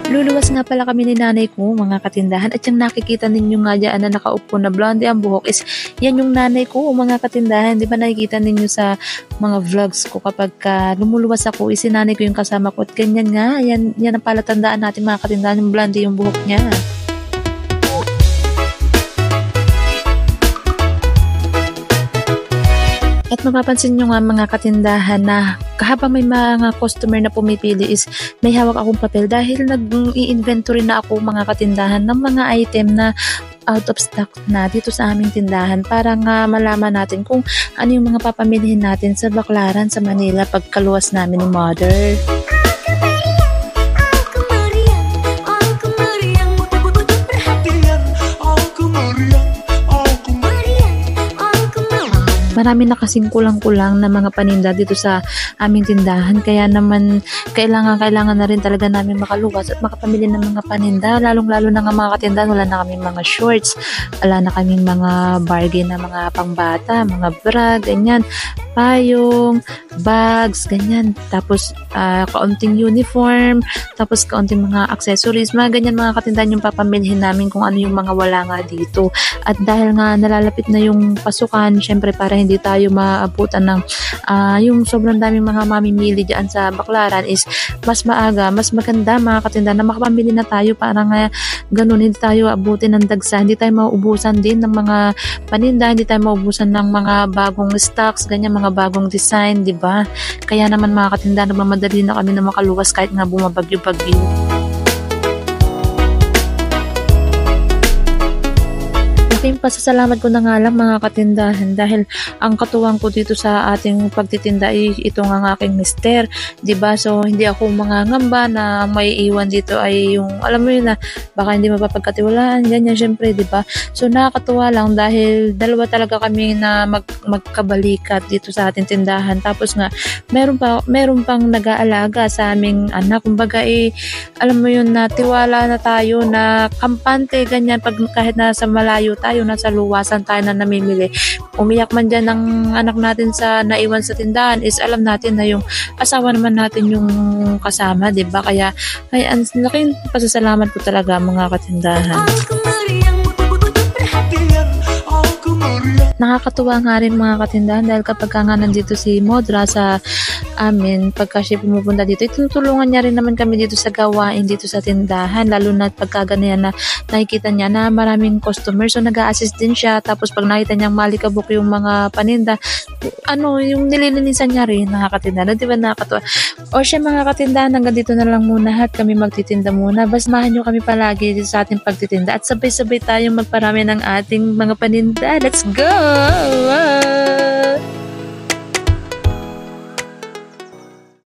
Luluwas nga pala kami ni nanay ko, mga katindahan, at yung nakikita ninyo nga dyan na nakaupo na blonde ang buhok is yan yung nanay ko, mga katindahan. Di ba nakikita ninyo sa mga vlogs ko kapag lumuluwas ako, is si nanay ko yung kasama ko at ganyan nga, yan ang palatandaan natin mga katindahan, yung blonde yung buhok niya. At mapapansin nyo nga mga katindahan na habang may mga customer na pumipili is may hawak akong papel dahil nag-i-inventory na ako mga katindahan ng mga item na out of stock na dito sa aming tindahan para nga malaman natin kung ano yung mga papamilihin natin sa Baclaran sa Manila pagkaluwas namin ni Mother. Marami na kasing kulang-kulang na mga paninda dito sa aming tindahan. Kaya naman, kailangan na rin talaga namin makaluwas at makapamili ng mga paninda. Lalong-lalo na nga mga katindahan, wala na kaming mga shorts, wala na kaming mga bargain na mga pangbata, mga bra, ganyan, payong, bags, ganyan. Tapos, kaunting uniform, tapos kaunting mga accessories, mga ganyan mga katindahan yung papamilihin namin kung ano yung mga wala nga dito. At dahil nga nalalapit na yung pasukan, syempre para hindi tayo maabutan ng yung sobrang daming mga mamimili dyan sa Baclaran is mas maaga, mas maganda mga katindahan na makapamili na tayo para nga ganun, hindi tayo abutin ng dagsa, hindi tayo mauubusan din ng mga paninda, hindi tayo mauubusan ng mga bagong stocks, ganyan, mga bagong design, di ba? Kaya naman mga katindahan, nagmamadali na kami na makaluwas kahit nga bumabagyo-bagyo. Laking pasasalamat ko na nga lang mga katindahan dahil ang katuwang ko dito sa ating pagtitinda ay ito nga aking mister, diba? So hindi ako mangangamba na may iwan dito ay yung alam mo yun na baka hindi mapapagkatiwalaan, ganyan syempre, diba? So nakakatuwa lang dahil dalawa talaga kami na magkabalikat dito sa ating tindahan, tapos nga meron pang nag-aalaga sa aming anak, kumbaga alam mo yun na tiwala na tayo na kampante, ganyan, pag kahit nasa malayo tayo, nasa luwasan tayo na namimili, umiyak man dyan ng anak natin sa naiwan sa tindahan is alam natin na yung asawa naman natin yung kasama, diba? Kaya ang laking pasasalamat ko talaga mga katindahan. Nakakatuwa nga rin mga katindahan dahil kapag nga nandito si Modra sa amin, pagka siya pumupunta dito, tinutulungan niya rin naman kami dito sa gawain dito sa tindahan, lalo na pagka ganyan na nakikita niya na maraming customer, so nag-a-assist din siya. Tapos pag nakita niyang malikabok yung mga paninda, yung nililinisan niya rin, nakakatindahan, di ba nakakatuwa? O siya mga katindahan, hanggang dito na lang muna at kami magtitinda muna. Basmahan niyo kami palagi dito sa ating pagtitinda at sabay-sabay tayong magparami ng ating mga paninda. Let's go!